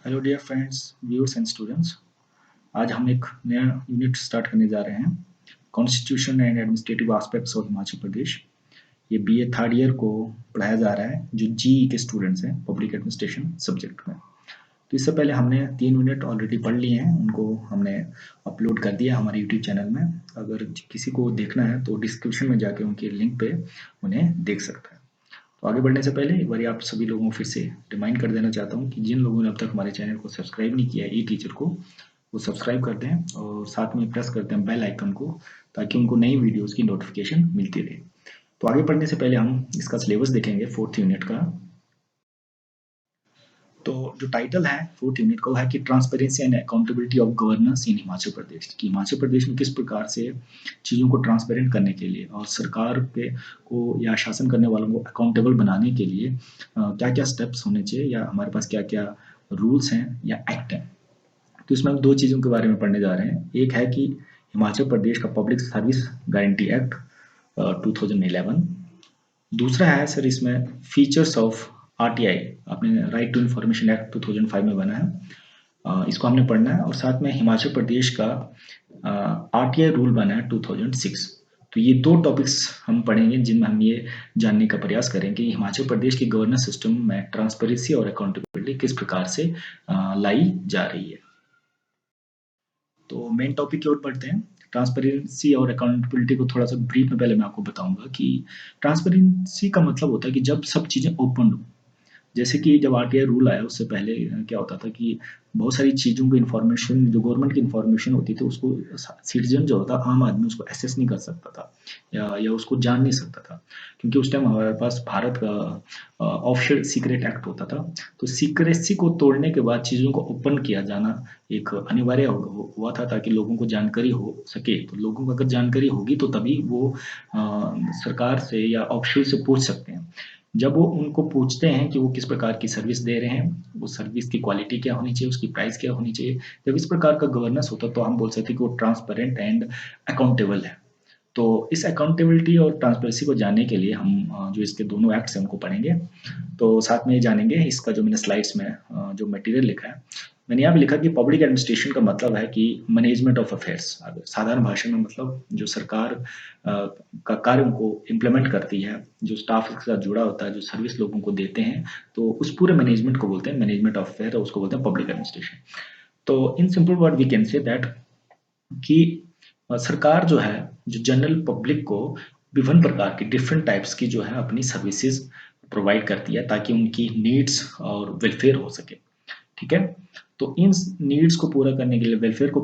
Hello dear friends, viewers and students. आज हम एक नया यूनिट स्टार्ट करने जा रहे हैं, constitution and administrative aspects of Himachal Pradesh. ये बीए थर्ड ईयर को पढ़ाया जा रहा है जो जीई के स्टूडेंट्स हैं, पब्लिक एडमिनिस्ट्रेशन सब्जेक्ट में। तो इससे पहले हमने 3 यूनिट ऑलरेडी पढ़ लिए हैं, उनको हमने अपलोड कर दिया हमारे यूट्यूब चैनल में। अगर किसी को देखना है तो डिस्क्रिप्शन में जाके उनके लिंक पे उन्हें देख सकता है। तो आगे बढ़ने से पहले एक बार आप सभी लोगों को फिर से रिमाइंड कर देना चाहता हूँ कि जिन लोगों ने अब तक हमारे चैनल को सब्सक्राइब नहीं किया है, ई टीचर को, वो सब्सक्राइब कर दें और साथ में प्रेस करते हैं बेल आइकन को, ताकि उनको नई वीडियोस की नोटिफिकेशन मिलती रहे। तो आगे बढ़ने से पहले हम इसका सिलेबस देखेंगे फोर्थ यूनिट का। तो जो टाइटल है फोर्थ यूनिट का वो है कि transparency and accountability of governance in Himachal Pradesh, कि हिमाचल प्रदेश में किस प्रकार से चीज़ों को ट्रांसपेरेंट करने के लिए और सरकार के को या शासन करने वालों को अकाउंटेबल बनाने के लिए क्या क्या स्टेप्स होने चाहिए, या हमारे पास क्या क्या रूल्स हैं या एक्ट हैं। तो इसमें हम दो चीज़ों के बारे में पढ़ने जा रहे हैं। एक है कि हिमाचल प्रदेश का पब्लिक सर्विस गारंटी एक्ट 2011। दूसरा है सर इसमें फीचर्स ऑफ आरटीआई, अपने राइट टू इन्फॉर्मेशन एक्ट 2005 में बना है। इसको हमने पढ़ना है। और साथ में हिमाचल प्रदेश का आरटीआई रूल बना है 2006। तो ये दो टॉपिक्स हम पढ़ेंगे जिनमें हम ये जानने का प्रयास करेंगे कि हिमाचल प्रदेश की गवर्नेंस सिस्टम में ट्रांसपेरेंसी और अकाउंटेबिलिटी किस प्रकार से लाई जा रही है। तो मेन टॉपिक की ओर बढ़ते हैं। ट्रांसपेरेंसी और अकाउंटेबिलिटी को थोड़ा सा ब्रीफ में पहले मैं आपको बताऊंगा कि ट्रांसपेरेंसी का मतलब होता है कि जब सब चीज़ें ओपन हो। जैसे कि जब आरटीआई रूल आया उससे पहले क्या होता था कि बहुत सारी चीज़ों की इन्फॉर्मेशन, जो गवर्नमेंट की इन्फॉर्मेशन होती थी, उसको सिटीजन जो होता, आम आदमी उसको एक्सेस नहीं कर सकता था या उसको जान नहीं सकता था, क्योंकि उस टाइम हमारे पास भारत का ऑफिशियल सीक्रेट एक्ट होता था। तो सीक्रेसी को तोड़ने के बाद चीज़ों को ओपन किया जाना एक अनिवार्य हुआ था, ताकि लोगों को जानकारी हो सके। तो लोगों को अगर जानकारी होगी तो तभी वो सरकार से या ऑफिशियल से पूछ सकते हैं। जब वो उनको पूछते हैं कि वो किस प्रकार की सर्विस दे रहे हैं, वो सर्विस की क्वालिटी क्या होनी चाहिए, उसकी प्राइस क्या होनी चाहिए, जब इस प्रकार का गवर्नेंस होता है तो हम बोल सकते हैं कि वो ट्रांसपेरेंट एंड अकाउंटेबल है। तो इस अकाउंटेबिलिटी और ट्रांसपेरेंसी को जानने के लिए हम जो इसके दोनों एक्ट्स हैं उनको पढ़ेंगे। तो साथ में ये जानेंगे इसका जो मैंने स्लाइड्स में जो मटेरियल लिखा है, मैंने यहाँ भी लिखा कि पब्लिक एडमिनिस्ट्रेशन का मतलब है कि मैनेजमेंट ऑफ अफेयर्स। साधारण भाषा में मतलब जो सरकार का कार्य को इम्प्लीमेंट करती है, जो स्टाफ के साथ जुड़ा होता है, जो सर्विस लोगों को देते हैं, तो उस पूरे मैनेजमेंट को बोलते हैं मैनेजमेंट ऑफ अफेयर, और उसको बोलते हैं पब्लिक एडमिनिस्ट्रेशन। तो in simple word we can say that कि सरकार जो है, जो जनरल पब्लिक को विभिन्न प्रकार की डिफरेंट टाइप्स की जो है अपनी सर्विसेज प्रोवाइड करती है, ताकि उनकी नीड्स और वेलफेयर हो सके। ठीक है। तो इन नीड्स को पूरा करने के लिए, वेलफेयर को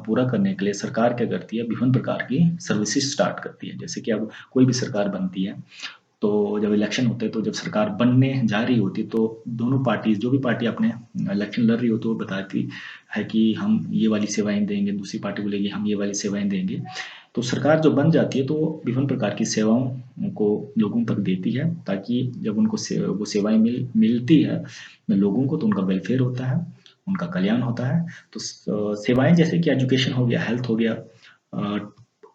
पूरा करने के लिए सरकार क्या करती है, विभिन्न प्रकार की सर्विसेज स्टार्ट करती है। जैसे कि अब कोई भी सरकार बनती है तो जब इलेक्शन होते हैं, तो जब सरकार बनने जा रही होती है तो दोनों पार्टी, जो भी पार्टी अपने इलेक्शन लड़ रही हो, तो वो बताती है कि हम ये वाली सेवाएं देंगे, दूसरी पार्टी बोलेगी हम ये वाली सेवाएं देंगे। तो सरकार जो बन जाती है तो विभिन्न प्रकार की सेवाओं को लोगों तक देती है, ताकि जब उनको वो सेवाएं मिलती है लोगों को, तो उनका वेलफेयर होता है, उनका कल्याण होता है। तो सेवाएं जैसे कि एजुकेशन हो गया, हेल्थ हो गया,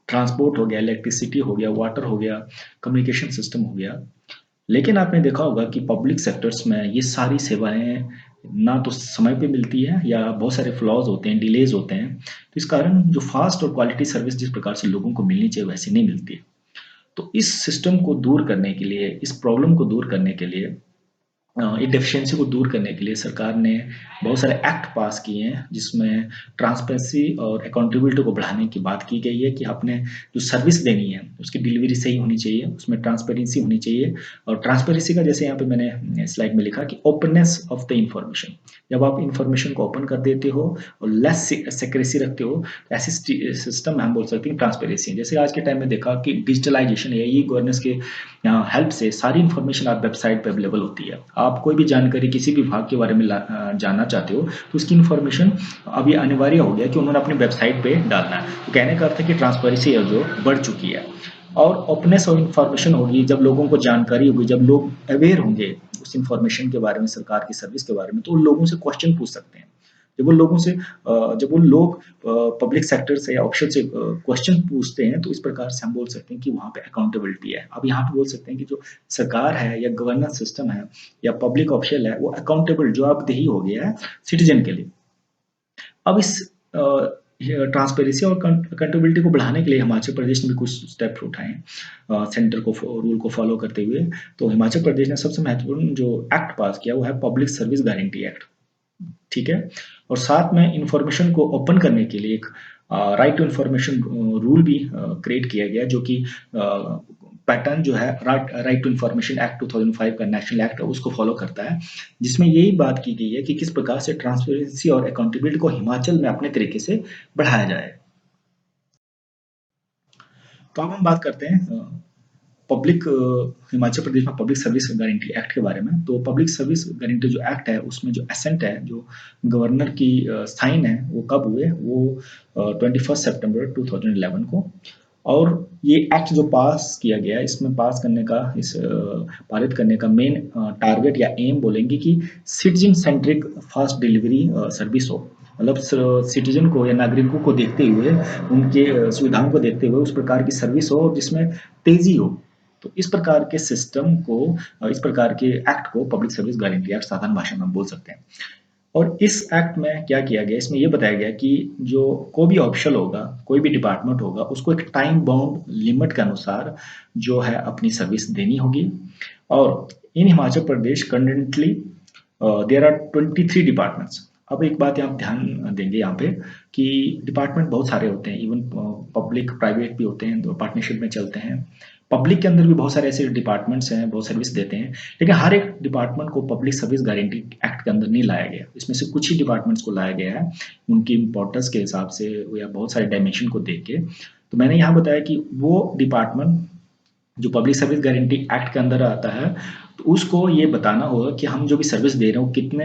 ट्रांसपोर्ट हो गया, इलेक्ट्रिसिटी हो गया, वाटर हो गया, कम्युनिकेशन सिस्टम हो गया। लेकिन आपने देखा होगा कि पब्लिक सेक्टर्स में ये सारी सेवाएं ना तो समय पे मिलती है, या बहुत सारे फ्लॉज होते हैं, डिलेज होते हैं। तो इस कारण जो फास्ट और क्वालिटी सर्विस जिस प्रकार से लोगों को मिलनी चाहिए वैसे नहीं मिलती है। तो इस सिस्टम को दूर करने के लिए, इस प्रॉब्लम को दूर करने के लिए, इस डेफिशिएंसी को दूर करने के लिए सरकार ने बहुत सारे एक्ट पास किए हैं, जिसमें ट्रांसपेरेंसी और अकाउंटेबिलिटी को बढ़ाने की बात की गई है कि आपने जो सर्विस देनी है उसकी डिलीवरी सही होनी चाहिए, उसमें ट्रांसपेरेंसी होनी चाहिए। और ट्रांसपेरेंसी का जैसे यहाँ पे मैंने स्लाइड में लिखा कि ओपननेस ऑफ द इंफॉर्मेशन, जब आप इंफॉर्मेशन को ओपन कर देते हो और लेस सेक्रेसी रखते हो, तो ऐसी सिस्टम हम बोल सकते हैं ट्रांसपेरेंसी। जैसे आज के टाइम में देखा कि डिजिटलाइजेशन या ई गवर्नेंस के हेल्प से सारी इन्फॉर्मेशन आप वेबसाइट पे अवेलेबल होती है। आप कोई भी जानकारी किसी भी विभाग के बारे में जानना चाहते हो तो उसकी इन्फॉर्मेशन अभी अनिवार्य हो गया कि उन्होंने अपनी वेबसाइट पे डालना है। तो कहने का अर्थ है कि ट्रांसपेरेंसी जो बढ़ चुकी है। और ओपननेस ऑफ इन्फॉर्मेशन होगी जब लोगों को जानकारी होगी, जब लोग अवेयर होंगे उस इन्फॉर्मेशन के बारे में, सरकार की सर्विस के बारे में, तो उन लोगों से क्वेश्चन पूछ सकते हैं। जब उन लोगों से जब उन लोग पब्लिक सेक्टर से या ऑफिशियल से क्वेश्चन पूछते हैं, तो इस प्रकार से हम बोल सकते हैं कि वहाँ पे अकाउंटेबिलिटी है। अब यहाँ पे बोल सकते हैं कि जो सरकार है या गवर्नेंस सिस्टम है या पब्लिक ऑफिशियल है, वो अकाउंटेबल जवाबदेही हो गया है सिटीजन के लिए। अब इस ट्रांसपेरेंसी और अकाउंटेबिलिटी को बढ़ाने के लिए हिमाचल प्रदेश ने भी कुछ स्टेप उठाए हैं सेंटर को रूल को फॉलो करते हुए। तो हिमाचल प्रदेश ने सबसे महत्वपूर्ण जो एक्ट पास किया वो है पब्लिक सर्विस गारंटी एक्ट, ठीक है। और साथ में इंफॉर्मेशन को ओपन करने के लिए एक राइट टू इंफॉर्मेशन रूल भी क्रिएट किया गया, जो कि पैटर्न जो है राइट टू इंफॉर्मेशन एक्ट 2005 का नेशनल एक्ट है उसको फॉलो करता है, जिसमें यही बात की गई है कि किस प्रकार से ट्रांसपेरेंसी और अकाउंटेबिलिटी को हिमाचल में अपने तरीके से बढ़ाया जाए। तो अब हम बात करते हैं पब्लिक हिमाचल प्रदेश में पब्लिक सर्विस गारंटी एक्ट के बारे में। तो पब्लिक सर्विस गारंटी जो एक्ट है उसमें जो एसेंट है, जो गवर्नर की साइन है, वो कब हुए, वो 21 सितंबर 2011 को। और ये एक्ट जो पास किया गया, इसमें पास करने का पारित करने का मेन टारगेट या एम बोलेंगे कि citizen centric fast delivery service हो। मतलब सिटीजन को या नागरिकों को देखते हुए, उनके सुविधाओं को देखते हुए उस प्रकार की सर्विस हो जिसमें तेजी हो। तो इस प्रकार के सिस्टम को, इस प्रकार के एक्ट को पब्लिक सर्विस गारंटी एक्ट साधारण भाषा में बोल सकते हैं। और इस एक्ट में क्या किया गया, इसमें यह बताया गया कि जो कोई भी ऑफिशियल होगा, कोई भी डिपार्टमेंट होगा, उसको एक टाइम बाउंड लिमिट के अनुसार जो है अपनी सर्विस देनी होगी। और इन हिमाचल प्रदेश करंटली देयर आर 23 डिपार्टमेंट्स। अब एक बात यहाँ ध्यान देंगे यहाँ पे कि डिपार्टमेंट बहुत सारे होते हैं, इवन पब्लिक प्राइवेट भी होते हैं, तो पार्टनरशिप में चलते हैं। पब्लिक के अंदर भी बहुत सारे ऐसे डिपार्टमेंट्स हैं, बहुत सर्विस देते हैं, लेकिन हर एक डिपार्टमेंट को पब्लिक सर्विस गारंटी एक्ट के अंदर नहीं लाया गया। इसमें से कुछ ही डिपार्टमेंट्स को लाया गया है उनकी इंपॉर्टेंस के हिसाब से या बहुत सारे डायमेंशन को देख के। तो मैंने यहाँ बताया कि वो डिपार्टमेंट जो पब्लिक सर्विस गारंटी एक्ट के अंदर आता है, तो उसको ये बताना होगा कि हम जो भी सर्विस दे रहे हो कितने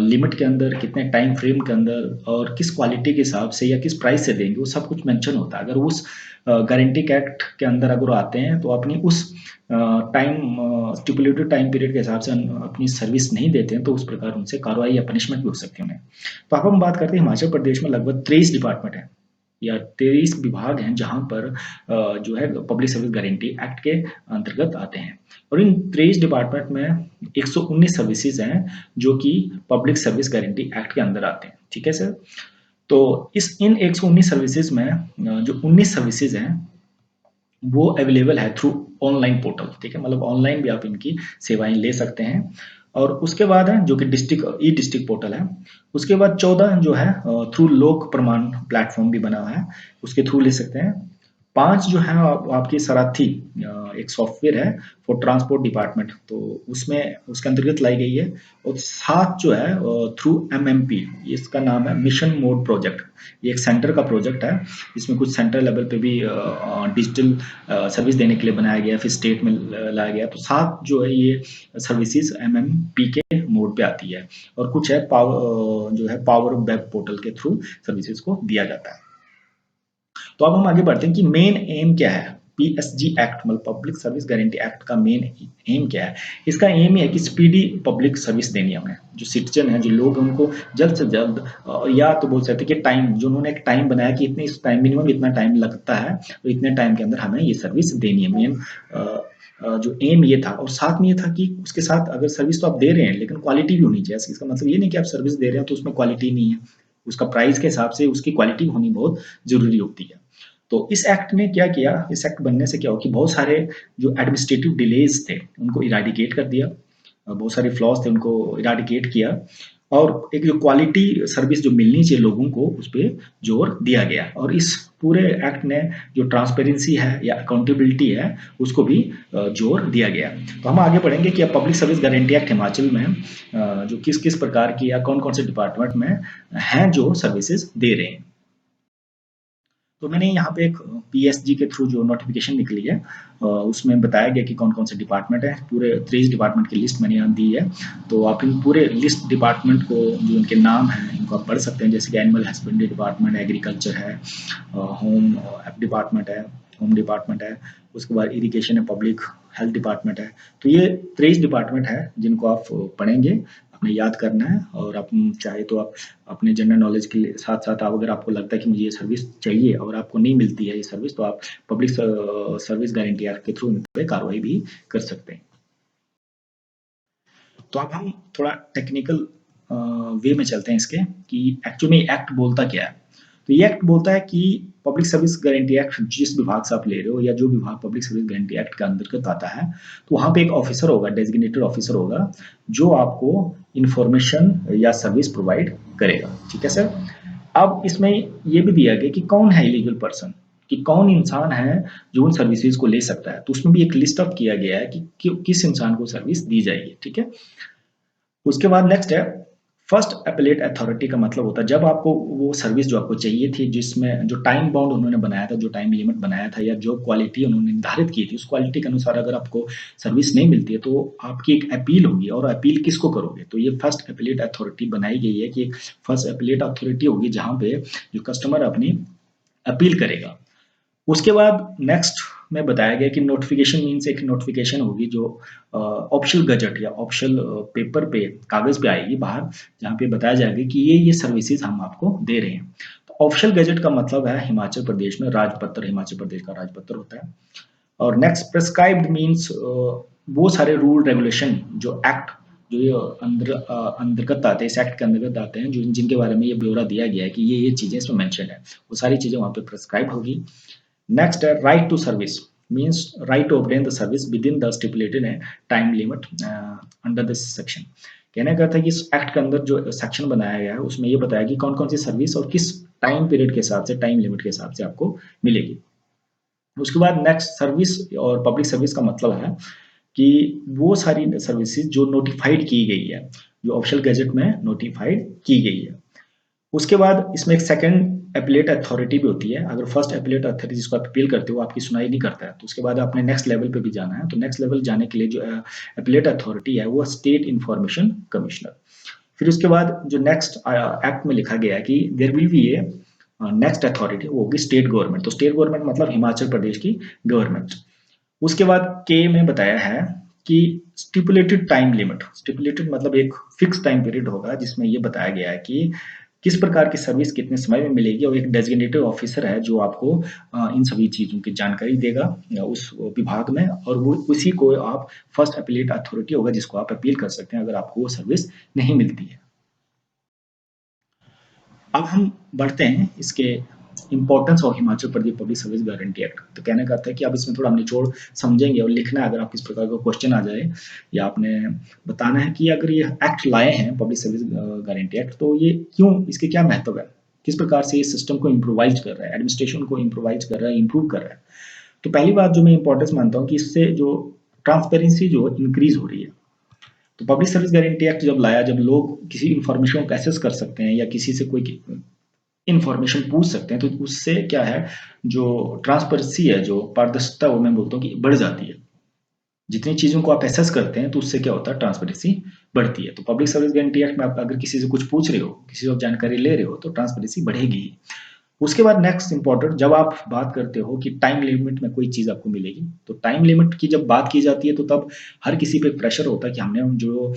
लिमिट के अंदर, कितने टाइम फ्रेम के अंदर और किस क्वालिटी के हिसाब से या किस प्राइस से देंगे, वो सब कुछ मेंशन होता है। अगर उस गारंटी एक्ट के अंदर अगर आते हैं तो अपनी उस टाइम स्टिपुलेटेड टाइम पीरियड के हिसाब से अपनी सर्विस नहीं देते हैं, तो उस प्रकार उनसे कार्रवाई या पनिशमेंट भी हो सकती है उन्हें। तो अब हम बात करते हैं हिमाचल प्रदेश में लगभग 23 डिपार्टमेंट है या 23 विभाग हैं जहां पर जो है पब्लिक सर्विस गारंटी एक्ट के अंतर्गत आते हैं। और इन 23 डिपार्टमेंट में 119 सर्विसेज हैं जो कि पब्लिक सर्विस गारंटी एक्ट के अंदर आते हैं, ठीक है सर। तो इन 119 सर्विसेज में जो 19 सर्विसेज हैं वो अवेलेबल है थ्रू ऑनलाइन पोर्टल, ठीक है। मतलब ऑनलाइन भी आप इनकी सेवाएं ले सकते हैं। और उसके बाद है जो कि डिस्ट्रिक्ट पोर्टल है। उसके बाद 14 जो है थ्रू लोक प्रमाण प्लेटफॉर्म भी बना हुआ है, उसके थ्रू ले सकते हैं। 5 जो है आपकी सराथी एक सॉफ्टवेयर है फॉर ट्रांसपोर्ट डिपार्टमेंट, तो उसमें उसके अंतर्गत लाई गई है। और 7 जो है थ्रू एमएमपी, इसका नाम है मिशन मोड प्रोजेक्ट। ये एक सेंटर का प्रोजेक्ट है, इसमें कुछ सेंटर लेवल पे भी डिजिटल सर्विस देने के लिए बनाया गया, फिर स्टेट में लाया गया। तो 7 जो है ये सर्विसेज एमएमपी के मोड पे आती है। और कुछ है जो है पावर वेब पोर्टल के थ्रू सर्विसेज को दिया जाता है। तो अब हम आगे बढ़ते हैं कि मेन एम क्या है पीएसजी एक्ट, मतलब पब्लिक सर्विस गारंटी एक्ट का मेन एम क्या है। इसका एम ही है कि स्पीडी पब्लिक सर्विस देनी है हमें, जो सिटीजन है, जो लोग, उनको जल्द से जल्द, या तो बोल सकते हैं कि टाइम, जो उन्होंने एक टाइम बनाया कि इतने टाइम, मिनिमम इतना टाइम लगता है, तो इतने टाइम के अंदर हमें ये सर्विस देनी है। मेन जो एम ये था। और साथ में ये था कि उसके साथ अगर सर्विस तो आप दे रहे हैं लेकिन क्वालिटी भी होनी चाहिए। इसका मतलब ये नहीं कि आप सर्विस दे रहे हैं तो उसमें क्वालिटी नहीं है, उसका प्राइस के हिसाब से उसकी क्वालिटी होनी बहुत जरूरी होती है। तो इस एक्ट ने क्या किया, इस एक्ट बनने से क्या हो कि बहुत सारे जो एडमिनिस्ट्रेटिव डिलेज थे उनको इराडिकेट कर दिया, बहुत सारे फ्लॉज थे उनको इराडिकेट किया। और एक जो क्वालिटी सर्विस जो मिलनी चाहिए लोगों को, उस पर जोर दिया गया। और इस पूरे एक्ट ने जो ट्रांसपेरेंसी है या अकाउंटेबिलिटी है उसको भी जोर दिया गया। तो हम आगे बढ़ेंगे कि अब public service guarantee act Himachal में जो किस किस प्रकार की या कौन कौन से डिपार्टमेंट में हैं जो सर्विसेज दे रहे हैं। तो मैंने यहाँ पे एक पीएसजी के थ्रू जो नोटिफिकेशन निकली है उसमें बताया गया कि कौन कौन से डिपार्टमेंट है। पूरे 23 डिपार्टमेंट की लिस्ट मैंने यहाँ दी है। तो आप इन पूरे लिस्ट डिपार्टमेंट को, जो उनके नाम हैं, इनको आप पढ़ सकते हैं। जैसे कि एनिमल हस्बेंड्री डिपार्टमेंट, एग्रीकल्चर है, होम डिपार्टमेंट है, होम डिपार्टमेंट है, उसके बाद इरिगेशन है, पब्लिक हेल्थ डिपार्टमेंट है। तो ये 23 डिपार्टमेंट है जिनको आप पढ़ेंगे, आपने याद करना है, और आप चाहे तो आप अपने जनरल नॉलेज के साथ साथ आप, अगर आपको लगता है कि मुझे ये सर्विस चाहिए और आपको नहीं मिलती है ये सर्विस, तो आप पब्लिक सर्विस गारंटी एक्ट के थ्रू इन पे कार्रवाई भी कर सकते हैं। तो अब हम थोड़ा टेक्निकल वे में चलते हैं इसके, कि एक्चुअली में एक्ट बोलता क्या है। तो ये एक्ट बोलता है कि पब्लिक सर्विस गारंटी एक्ट जिस विभाग से आप ले रहे हो, या जो विभाग पब्लिक सर्विस गारंटी एक्ट के अंतर्गत आता है, तो वहाँ पे एक ऑफिसर होगा, डेजिग्नेटेड ऑफिसर होगा, जो आपको इंफॉर्मेशन या सर्विस प्रोवाइड करेगा। ठीक है सर। अब इसमें ये भी दिया गया कि कौन है एलिजिबल पर्सन, कि कौन इंसान है जो उन सर्विसेज को ले सकता है। तो उसमें भी एक लिस्ट ऑफ किया गया है कि किस इंसान को सर्विस दी जाएगी। ठीक है। उसके बाद नेक्स्ट है फर्स्ट अपीलेट अथॉरिटी। का मतलब होता है जब आपको वो सर्विस जो आपको चाहिए थी, जिसमें जो टाइम बाउंड उन्होंने बनाया था, जो टाइम लिमिट बनाया था, या जो क्वालिटी उन्होंने निर्धारित की थी, उस क्वालिटी के अनुसार अगर आपको सर्विस नहीं मिलती है, तो आपकी एक अपील होगी। और अपील किसको करोगे, तो ये फर्स्ट अपीलेट अथॉरिटी बनाई गई है, कि एक फर्स्ट अपीलेट अथॉरिटी होगी जहां पे जो कस्टमर अपनी अपील करेगा। उसके बाद नेक्स्ट में बताया गया कि नोटिफिकेशन मीन्स एक नोटिफिकेशन होगी जो ऑफिशियल गजट या ऑफिशियल पेपर पे, कागज पे आएगी बाहर, जहाँ पे बताया जाएगा कि ये सर्विसेज हम आपको दे रहे हैं। तो ऑफिशियल गजट का मतलब है हिमाचल प्रदेश में राजपत्र, हिमाचल प्रदेश का राजपत्र होता है। और नेक्स्ट प्रेस्क्राइब्ड मीन्स वो सारे रूल रेगुलेशन जो एक्ट, जो ये अंतर्गत आते हैं, इस एक्ट के अंतर्गत आते हैं, जो जिनके बारे में ये ब्यौरा दिया गया है कि ये चीजें इसमें मेंशन है, वो सारी चीजें वहाँ पे प्रेस्क्राइब होगी। नेक्स्ट है right to service, means right to obtain the service within the stipulated time limit under this section. कहने का था कि इस एक्ट के अंदर जो सेक्शन बनाया गया है, उसमें ये बताया कि कौन कौन सी सर्विस और किस टाइम पीरियड के हिसाब से, टाइम लिमिट के हिसाब से आपको मिलेगी। उसके बाद नेक्स्ट सर्विस और पब्लिक सर्विस का मतलब है कि वो सारी सर्विसेज जो नोटिफाइड की गई है, जो ऑफिशियल गैजेट में नोटिफाइड की गई है। उसके बाद इसमें एक सेकंड अपीलेट अथॉरिटी भी होती है। अगर फर्स्ट अपीलेट अथॉरिटी जिसको आप अपील करते हो आपकी सुनाई नहीं करता है, तो उसके बाद आपने नेक्स्ट लेवल पे भी जाना है। तो नेक्स्ट लेवल जाने के लिए जो अपीलेट अथॉरिटी है वो स्टेट इंफॉर्मेशन कमिश्नर। फिर उसके बाद जो नेक्स्ट एक्ट में लिखा गया है कि there will be a next authority, वो होगी स्टेट गवर्नमेंट। तो स्टेट गवर्नमेंट मतलब हिमाचल प्रदेश की गवर्नमेंट। उसके बाद के में बताया है कि स्टिपुलेटेड टाइम लिमिट, स्टिपुलेटेड मतलब एक फिक्स टाइम पीरियड होगा, जिसमें ये बताया गया है कि किस प्रकार की सर्विस कितने समय में मिलेगी, और एक डेजिग्नेटेड ऑफिसर है जो आपको इन सभी चीजों की जानकारी देगा उस विभाग में, और वो उसी को आप फर्स्ट अपीलेट अथॉरिटी होगा जिसको आप अपील कर सकते हैं अगर आपको वो सर्विस नहीं मिलती है। अब हम बढ़ते हैं इसके importance of Himachal Pradesh public service guarantee act. तो कहने का अर्थ है कि आप इसमें थोड़ा निचोड़ समझेंगे और लिखना है, अगर आप किस प्रकार का क्वेश्चन आ जाए, या आपने बताना है कि अगर ये एक्ट लाए हैं पब्लिक सर्विस गारंटी एक्ट, तो ये क्यों, इसके क्या महत्व है, किस प्रकार से इस सिस्टम को इम्प्रोवाइज कर रहा है, एडमिनिस्ट्रेशन को इम्प्रोवाइज कर रहा है, इंप्रूव कर रहा है। तो पहली बात जो मैं इंपॉर्टेंस मानता हूँ कि इससे जो ट्रांसपेरेंसी जो इंक्रीज हो रही है। तो पब्लिक सर्विस गारंटी एक्ट जब लाया, जब लोग किसी इंफॉर्मेशन को एक्सेस कर सकते हैं या किसी से कोई इंफॉर्मेशन पूछ सकते हैं, तो उससे क्या है, जो ट्रांसपेरेंसी है, जो पारदर्शिता, वो मैं बोलता हूँ कि बढ़ जाती है। जितनी चीजों को आप एसेस करते हैं तो उससे क्या होता है, ट्रांसपेरेंसी बढ़ती है। तो पब्लिक सर्विस गारंटी एक्ट में आप अगर किसी से कुछ पूछ रहे हो, किसी से जानकारी ले रहे हो, तो ट्रांसपेरेंसी बढ़ेगी। उसके बाद नेक्स्ट इंपॉर्टेंट, जब आप बात करते हो कि टाइम लिमिट में कोई चीज आपको मिलेगी, तो टाइम लिमिट की जब बात की जाती है, तो तब हर किसी पे प्रेशर होता है कि हमने जो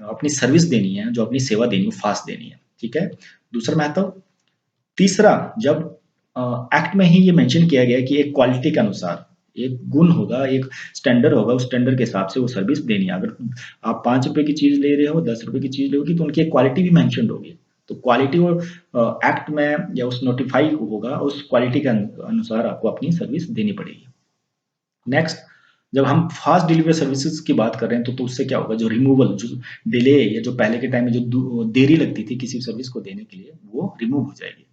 अपनी सर्विस देनी है, जो अपनी सेवा देनी है, फास्ट देनी है। ठीक है। दूसरा महत्व। तीसरा, जब एक्ट में ही ये मेंशन किया गया है कि एक क्वालिटी के अनुसार एक गुण होगा, एक स्टैंडर्ड होगा, उस स्टैंडर्ड के हिसाब से वो सर्विस देनी है। अगर आप 5 रुपए की चीज ले रहे हो, 10 रुपए की चीज लोगी, तो उनकी एक क्वालिटी भी मेंशन होगी। तो क्वालिटी वो एक्ट में या उस नोटिफाई होगा, उस क्वालिटी के अनुसार आपको अपनी सर्विस देनी पड़ेगी। नेक्स्ट, जब हम फास्ट डिलीवरी सर्विसेज की बात कर रहे हैं, तो उससे क्या होगा, जो रिमूवल, जो डिले, या जो पहले के टाइम में जो देरी लगती थी किसी सर्विस को देने के लिए, वो रिमूव हो जाएगी।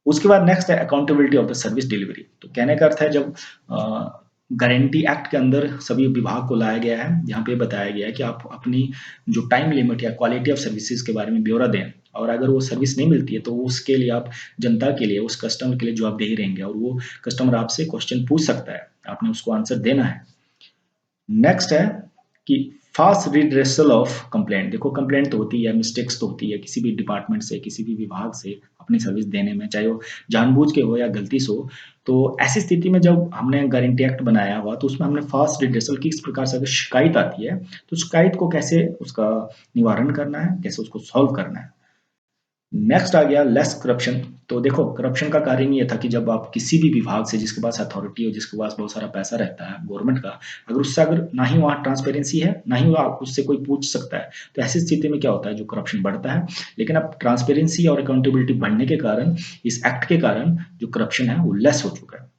उसके बाद नेक्स्ट है accountability of the service delivery. तो कहने का अर्थ है जब गारंटी एक्ट के अंदर सभी विभाग को लाया गया है, जहाँ पे बताया गया है कि आप अपनी जो टाइम लिमिट या क्वालिटी ऑफ सर्विसेज के बारे में ब्यौरा दें, और अगर वो सर्विस नहीं मिलती है तो उसके लिए आप जनता के लिए, उस कस्टमर के लिए जवाब दे रहेंगे, और वो कस्टमर आपसे क्वेश्चन पूछ सकता है, आपने उसको आंसर देना है। नेक्स्ट है कि फास्ट रिड्रेसल ऑफ कंप्लेंट। देखो कंप्लेंट तो होती है, मिस्टेक्स तो होती है, किसी भी डिपार्टमेंट से, किसी भी विभाग से अपनी सर्विस देने में, चाहे वो जानबूझ के हो या गलती से हो। तो ऐसी स्थिति में जब हमने गारंटी एक्ट बनाया हुआ, तो उसमें हमने फास्ट रिड्रेसल किस प्रकार से अगर शिकायत आती है, तो शिकायत को कैसे उसका निवारण करना है, कैसे उसको सॉल्व करना है। नेक्स्ट आ गया लेस करप्शन। तो देखो, करप्शन का कार्य ये था कि जब आप किसी भी विभाग से, जिसके पास अथॉरिटी हो, जिसके पास बहुत सारा पैसा रहता है गवर्नमेंट का, अगर उससे अगर ना ही वहाँ ट्रांसपेरेंसी है, ना ही आप उससे कोई पूछ सकता है, तो ऐसी स्थिति में क्या होता है, जो करप्शन बढ़ता है। लेकिन अब ट्रांसपेरेंसी और अकाउंटेबिलिटी बढ़ने के कारण, इस एक्ट के कारण जो करप्शन है वो लेस हो चुका है।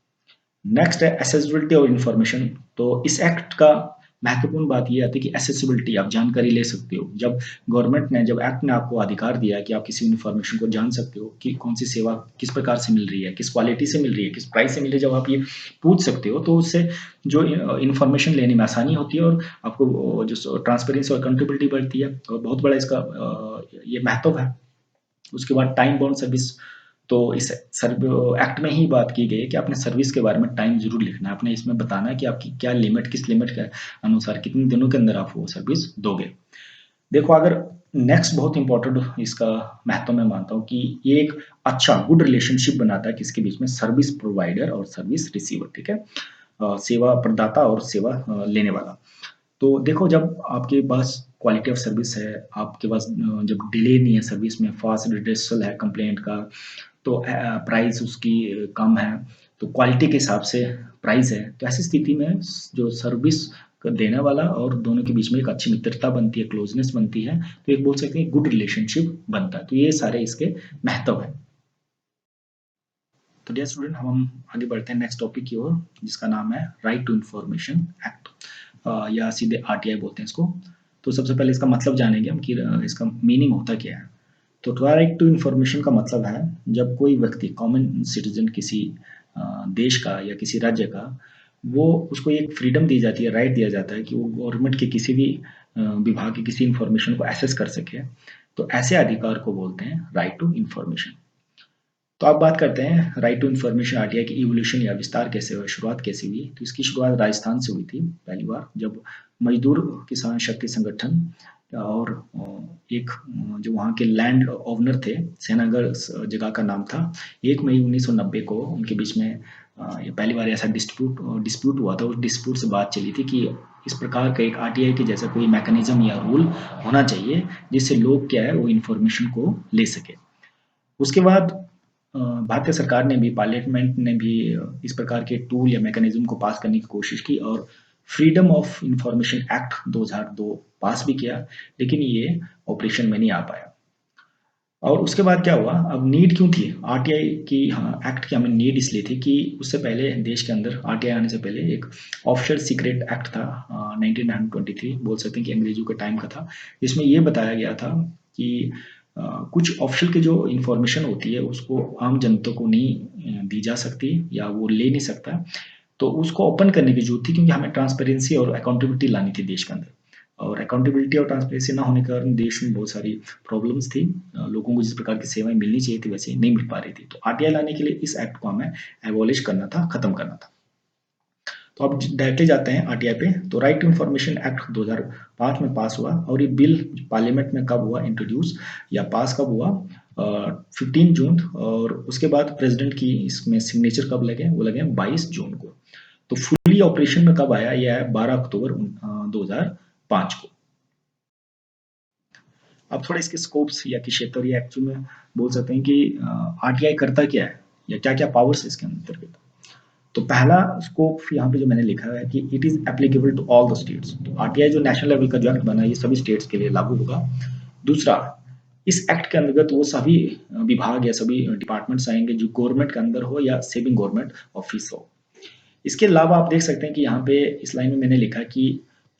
नेक्स्ट है एसेसिबिलिटी और इन्फॉर्मेशन। तो इस एक्ट का महत्वपूर्ण बात यह आती है कि एसेसिबिलिटी, आप जानकारी ले सकते हो। जब गवर्नमेंट ने, जब एक्ट ने आपको अधिकार दिया कि आप किसी इन्फॉर्मेशन को जान सकते हो कि कौन सी सेवा किस प्रकार से मिल रही है, किस क्वालिटी से मिल रही है, किस प्राइस से मिल रही है, जब आप ये पूछ सकते हो, तो उससे जो इन्फॉर्मेशन लेने में आसानी होती है और आपको जो ट्रांसपेरेंसी और अकाउंटेबिलिटी बढ़ती है, और बहुत बड़ा इसका ये महत्व है। उसके बाद टाइम बाउंड सर्विस। तो इस एक्ट में ही बात की गई है कि आपने सर्विस के बारे में टाइम जरूर लिखना है। आपने इसमें बताना है कि आपकी क्या लिमिट, किस लिमिट के अनुसार कितने दिनों के अंदर आप वो सर्विस दोगे। देखो, अगर नेक्स्ट बहुत इंपॉर्टेंट इसका महत्व मैं मानता हूँ कि ये एक अच्छा गुड रिलेशनशिप बनाता है किसके बीच में, सर्विस प्रोवाइडर और सर्विस रिसीवर। ठीक है, सेवा प्रदाता और सेवा लेने वाला। तो देखो, जब आपके पास क्वालिटी ऑफ सर्विस है, आपके पास जब डिले नहीं है सर्विस में, फास्ट रिड्रेसल है कंप्लेंट का, तो प्राइस उसकी कम है, तो क्वालिटी के हिसाब से प्राइस है, तो ऐसी स्थिति में जो सर्विस देने वाला और दोनों के बीच में एक अच्छी मित्रता बनती है, क्लोजनेस बनती है, तो एक बोल सकते हैं गुड रिलेशनशिप बनता है। तो ये सारे इसके महत्व है। तो डियर स्टूडेंट, हम आगे बढ़ते हैं नेक्स्ट टॉपिक की ओर, जिसका नाम है राइट टू इंफॉर्मेशन एक्ट, या सीधे आरटीआई बोलते हैं इसको। तो सबसे पहले इसका मतलब जानेंगे हम कि इसका मीनिंग होता क्या है। तो राइट टू इंफॉर्मेशन का मतलब है, जब कोई व्यक्ति, कॉमन सिटीजन, किसी देश का या किसी राज्य का, वो उसको एक फ्रीडम दी जाती है, राइट दिया जाता है कि वो गवर्नमेंट के किसी भी विभाग की किसी इंफॉर्मेशन को एक्सेस कर सके। तो ऐसे अधिकार को बोलते हैं राइट टू इंफॉर्मेशन। तो अब बात करते हैं राइट टू इन्फॉर्मेशन आरटीआई की इवोल्यूशन या विस्तार कैसे हुआ, शुरुआत कैसे हुई। तो इसकी शुरुआत राजस्थान से हुई थी पहली बार, जब मजदूर किसान शक्ति संगठन और एक जो वहाँ के लैंड ओनर थे, सेनागढ़ जगह का नाम था, 1 मई 1990 को उनके बीच में ये पहली बार ऐसा डिस्प्यूट हुआ था। उस डिस्प्यूट से बात चली थी कि इस प्रकार का एक आरटीआई के जैसा कोई मैकेनिज्म या रूल होना चाहिए, जिससे लोग क्या है वो इन्फॉर्मेशन को ले सके। उसके बाद भारतीय सरकार ने भी, पार्लियामेंट ने भी इस प्रकार के टूल या मैकेनिज्म को पास करने की कोशिश की और फ्रीडम ऑफ इंफॉर्मेशन एक्ट 2002 पास भी किया, लेकिन ये ऑपरेशन में नहीं आ पाया। और उसके बाद क्या हुआ, अब नीड क्यों थी आरटीआई की, हाँ एक्ट की हमें नीड इसलिए थी कि उससे पहले देश के अंदर आरटीआई आने से पहले एक ऑफिशियल सीक्रेट एक्ट था, 1923 बोल सकते हैं कि अंग्रेजों के टाइम का था, जिसमें ये बताया गया था कि कुछ ऑफिशियल की जो इंफॉर्मेशन होती है उसको आम जनता को नहीं दी जा सकती या वो ले नहीं सकता। तो उसको ओपन करने की जरूरत थी, क्योंकि हमें ट्रांसपेरेंसी और अकाउंटेबिलिटी लानी थी देश के अंदर। और अकाउंटेबिलिटी और ट्रांसपेरेंसी ना होने के कारण देश में बहुत सारी प्रॉब्लम्स थी, लोगों को जिस प्रकार की सेवाएं मिलनी चाहिए थी वैसे नहीं मिल पा रही थी। तो आरटीआई लाने के लिए इस एक्ट को हमें एबॉलिश करना था, खत्म करना था। तो अब डायरेक्टली जाते हैं आरटीआई पे। तो राइट टू इंफॉर्मेशन एक्ट 2005 में पास हुआ, और ये बिल पार्लियामेंट में कब हुआ इंट्रोड्यूस या पास कब हुआ, 15 जून, और उसके बाद प्रेसिडेंट की इसमें सिग्नेचर कब लगे, वो लगे 22 जून को। तो फुली ऑपरेशन में कब आया, यह है 12 अक्टूबर 2005 को। अब थोड़ा इसके स्कोप्स या कि क्षेत्र या एक्चुअल में बोल सकते हैं कि आरटीआई करता क्या है या क्या क्या पावर्स इसके अंतर्गत। तो पहला स्कोप यहाँ पे जो मैंने लिखा है कि it is applicable to all the states. तो आरटीआई जो नेशनल लेवल का जो एक्ट बना है ये सभी स्टेट्स के लिए लागू होगा। दूसरा, इस एक्ट के अंतर्गत वो सभी विभाग या सभी डिपार्टमेंट्स आएंगे जो गवर्नमेंट के अंदर हो या सेविंग गवर्नमेंट ऑफिस हो। इसके अलावा आप देख सकते हैं कि यहाँ पे इस लाइन में मैंने लिखा कि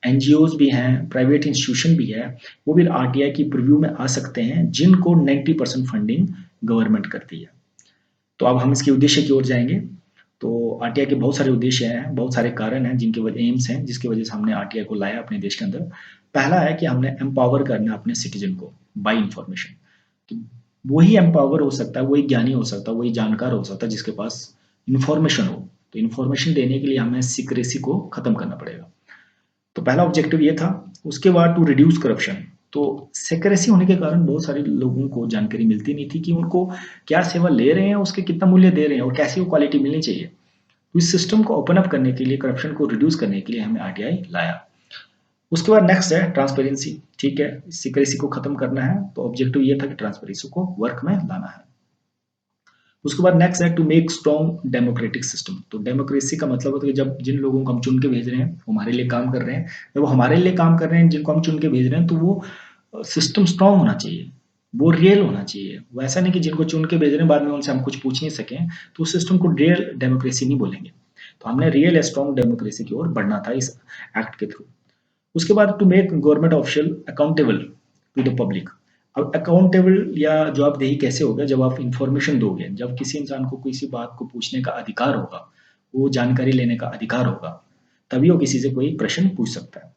एनजीओज भी हैं, प्राइवेट इंस्टीट्यूशन भी है, वो भी आरटीआई की प्रीव्यू में आ सकते हैं, जिनको 90% फंडिंग गवर्नमेंट करती है। तो अब हम इसके उद्देश्य की ओर जाएंगे। तो आरटीआई के बहुत सारे उद्देश्य हैं, बहुत सारे कारण हैं, जिनके वजह एम्स हैं, जिसकी वजह से हमने आरटीआई को लाया अपने देश के अंदर। पहला है कि हमने एम्पावर करना अपने सिटीजन को बाय इंफॉर्मेशन। तो वही एम्पावर हो सकता है, वही ज्ञानी हो सकता है, वही जानकार हो सकता है जिसके पास इंफॉर्मेशन हो। तो इन्फॉर्मेशन देने के लिए हमें सीक्रेसी को खत्म करना पड़ेगा। तो पहला ऑब्जेक्टिव ये था। उसके बाद टू रिड्यूस करप्शन। तो सेक्रेसी होने के कारण बहुत सारे लोगों को जानकारी मिलती नहीं थी कि उनको क्या सेवा ले रहे हैं, उसके कितना मूल्य दे रहे हैं और कैसी वो क्वालिटी मिलनी चाहिए। तो इस सिस्टम को ओपन अप करने के लिए, करप्शन को रिड्यूस करने के लिए हमने आरटीआई लाया। उसके बाद नेक्स्ट है ट्रांसपेरेंसी। ठीक है, सीक्रेसी को खत्म करना है, तो ऑब्जेक्टिव ये था कि ट्रांसपेरेंसी को वर्क में लाना है। उसके बाद नेक्स्ट है to make strong democratic system. तो डेमोक्रेसी का मतलब होता है कि जब जिन लोगों को हम चुन के भेज रहे हैं वो हमारे लिए काम कर रहे हैं, जब वो हमारे लिए काम कर रहे हैं, जिनको हम चुन के भेज रहे हैं, तो वो सिस्टम स्ट्रॉन्ग होना चाहिए, वो रियल होना चाहिए। वो ऐसा नहीं कि जिनको चुन के भेज रहे हैं बाद में उनसे हम कुछ पूछ नहीं सकें, तो उस सिस्टम को रियल डेमोक्रेसी नहीं बोलेंगे। तो हमने रियल स्ट्रॉन्ग डेमोक्रेसी की ओर बढ़ना था इस एक्ट के थ्रू। उसके बाद to make government official accountable to the public. अब अकाउंटेबल या जवाबदेही कैसे होगा? जब आप इंफॉर्मेशन दोगे, जब किसी इंसान को किसी बात को पूछने का अधिकार होगा, वो जानकारी लेने का अधिकार होगा, तभी वो किसी से कोई प्रश्न पूछ सकता है।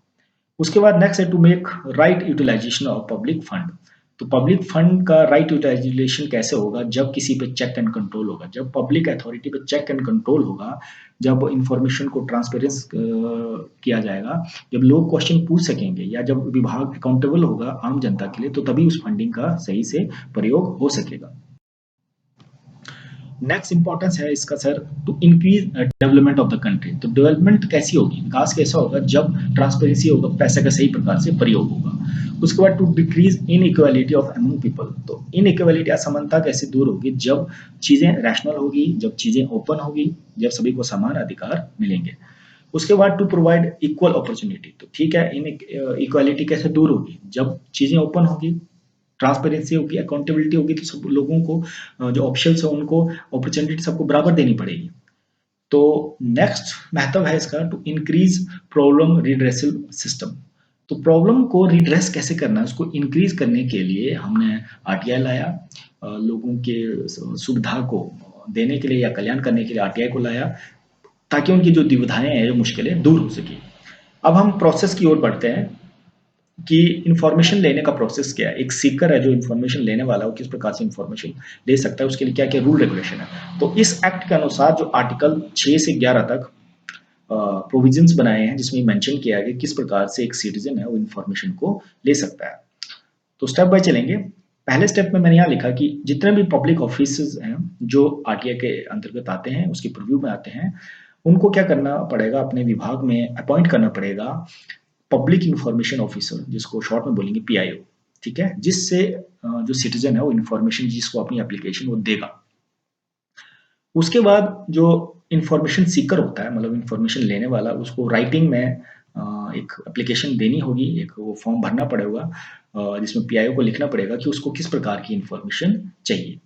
उसके बाद नेक्स्ट है to make right utilization of public fund. तो पब्लिक फंड का राइट यूटिलाइजेशन कैसे होगा? जब किसी पे चेक एंड कंट्रोल होगा, जब पब्लिक अथॉरिटी पे चेक एंड कंट्रोल होगा, जब इंफॉर्मेशन को ट्रांसपेरेंस किया जाएगा, जब लोग क्वेश्चन पूछ सकेंगे या जब विभाग अकाउंटेबल होगा आम जनता के लिए, तो तभी उस फंडिंग का सही से प्रयोग हो सकेगा। नेक्स्ट इंपॉर्टेंस है इसका sir, to increase development of the country. तो डेवलपमेंट कैसी होगी, विकास कैसा होगा? जब ट्रांसपेरेंसी होगा, पैसे का सही प्रकार से प्रयोग होगा। उसके बाद to decrease inequality of among people. तो इन इक्वालिटी, असमानता कैसे दूर होगी? जब चीजें रैशनल होगी, जब चीजें ओपन होगी, जब सभी को समान अधिकार मिलेंगे। उसके बाद टू प्रोवाइड इक्वल अपॉर्चुनिटी। तो ठीक है, इन इक्वालिटी कैसे दूर होगी? जब चीजें ओपन होगी, ट्रांसपेरेंसी होगी, अकाउंटेबिलिटी होगी, तो सब लोगों को जो ऑप्शंस है उनको अपॉर्चुनिटी सबको बराबर देनी पड़ेगी। तो नेक्स्ट महत्व है इसका to increase problem redressal system. तो प्रॉब्लम को रिड्रेस कैसे करना है, उसको इंक्रीज करने के लिए हमने आरटीआई लाया। लोगों के सुविधा को देने के लिए या कल्याण करने के लिए आरटीआई को लाया, ताकि उनकी जो दुविधाएं हैं, जो मुश्किलें दूर हो सके। अब हम प्रोसेस की ओर बढ़ते हैं कि इंफॉर्मेशन लेने का प्रोसेस क्या है। एक सीकर है जो इंफॉर्मेशन लेने वाला है, वो किस प्रकार से इंफॉर्मेशन ले सकता है, उसके लिए क्या क्या रूल रेगुलेशन है। तो इस एक्ट के अनुसार जो आर्टिकल 6 से 11 तक प्रोविजंस बनाए हैं, जिसमें मेंशन किया है कि किस प्रकार से एक सिटीजन है वो इंफॉर्मेशन को ले सकता है। तो स्टेप बाय चलेंगे। पहले स्टेप में मैंने यहाँ लिखा कि जितने भी पब्लिक ऑफिस हैं जो आरटीआई के अंतर्गत आते हैं, उसके प्रीव्यू में आते हैं, उनको क्या करना पड़ेगा? अपने विभाग में अपॉइंट करना पड़ेगा पब्लिक इंफॉर्मेशन ऑफिसर, जिसको शॉर्ट में बोलेंगे पीआईओ। ठीक है, जिससे जो सिटीजन है वो इंफॉर्मेशन, जिसको अपनी एप्लीकेशन वो देगा। उसके बाद जो इंफॉर्मेशन सीकर होता है, मतलब इंफॉर्मेशन लेने वाला, उसको राइटिंग में एक एप्लीकेशन देनी होगी, एक वो फॉर्म भरना पड़ेगा, जिसमें पीआईओ को लिखना पड़ेगा कि उसको किस प्रकार की इंफॉर्मेशन चाहिए।